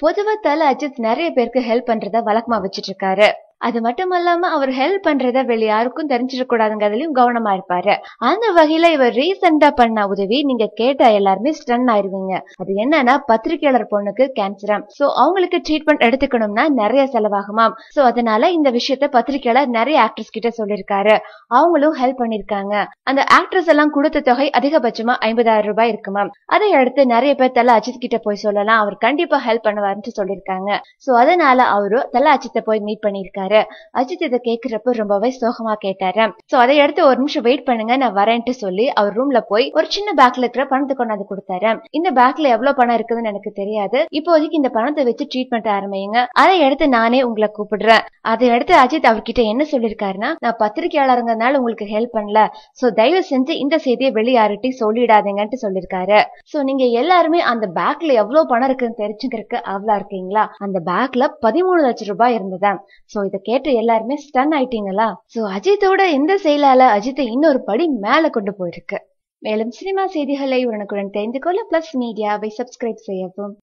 பொதுவா தல அஜித் நிறைய பேருக்கு ஹெல்ப் பண்றத வழக்கமா வச்சிட்டு இருக்காரு. அது மட்டும் இல்லாம அவர் ஹெல்ப் பண்றத வெளி யாருக்கும் தெரிஞ்சிடக் கூடாதுங்கிறதுலயும் கவனமா இருப்பாரு. அந்த வகையில இவர் ரீசெண்டா பண்ண உதவி நீங்க கேட்ட எல்லாருமே ஸ்டன் ஆயிருவீங்க. அது என்னன்னா, பத்திரிகையாளர் பொண்ணுக்கு கேன்சராம். சோ அவங்களுக்கு ட்ரீட்மெண்ட் எடுத்துக்கணும்னா நிறைய செலவாகுமாம். சோ அதனால இந்த விஷயத்த பத்திரிகையாளர் நிறைய ஆக்ட்ரஸ் கிட்ட சொல்லிருக்காரு. அவங்களும் ஹெல்ப் பண்ணிருக்காங்க. அந்த ஆக்ட்ரஸ் எல்லாம் கொடுத்த தொகை அதிகபட்சமா 50,000 ரூபாய் இருக்குமாம். அதை அடுத்து நிறைய பேர் தல அஜித் கிட்ட போய் சொல்லலாம், அவர் கண்டிப்பா ஹெல்ப் பண்ணுவாருன்னு சொல்லிருக்காங்க. சோ அதனால அவரு தல அஜித்தை போய் மீட் பண்ணிருக்காரு. அஜித் இதை கேக்குறப்ப ரொம்பவே சோகமா கேட்டாரு. சோ அதை அடுத்து ஒரு நிமிஷம் வெயிட் பண்ணுங்க, நான் வரேன்ட்டு சொல்லி அவர் ரூம்ல போய் ஒரு சின்ன பேக்ல இருக்கிற பணத்தை கொண்டாந்து கொடுத்தாரு. இந்த பேக்ல எவ்வளவு பணம் இருக்குதுன்னு எனக்கு தெரியாது, இப்போதைக்கு இந்த பணத்தை வச்சு ட்ரீட்மெண்ட் ஆரம்பிங்க, அதை எடுத்து நானே உங்களை கூப்பிடுறேன். அதை அடுத்து அஜித் அவர்கிட்ட என்ன சொல்லிருக்காருன்னா, நான் பத்திரிகையாளருங்கனால உங்களுக்கு ஹெல்ப் பண்ணல, சோ தயவு செஞ்சு இந்த செய்தியை வெளியாருட்டி சொல்லிடாதீங்கன்னு சொல்லிருக்காரு. சோ நீங்க எல்லாருமே அந்த பேக்ல எவ்வளவு பணம் இருக்குன்னு தெரிஞ்சுக்கிறதுக்கு அவ்வளவு இருக்கீங்களா? அந்த பேக்ல 13 லட்சம் ரூபாய் இருந்ததா. சோ இத கேட்டு எல்லாருமே ஸ்டன் ஆயிட்டீங்களா? சோ அஜித்தோட இந்த செயலால அஜித்தை இன்னொரு படி மேல கொண்டு போயிருக்கு. மேலும் சினிமா செய்திகளை உடனுக்குடன் தெரிந்து கொள்ள பிளஸ் மீடியாவை சப்ஸ்கிரைப் செய்யவும்.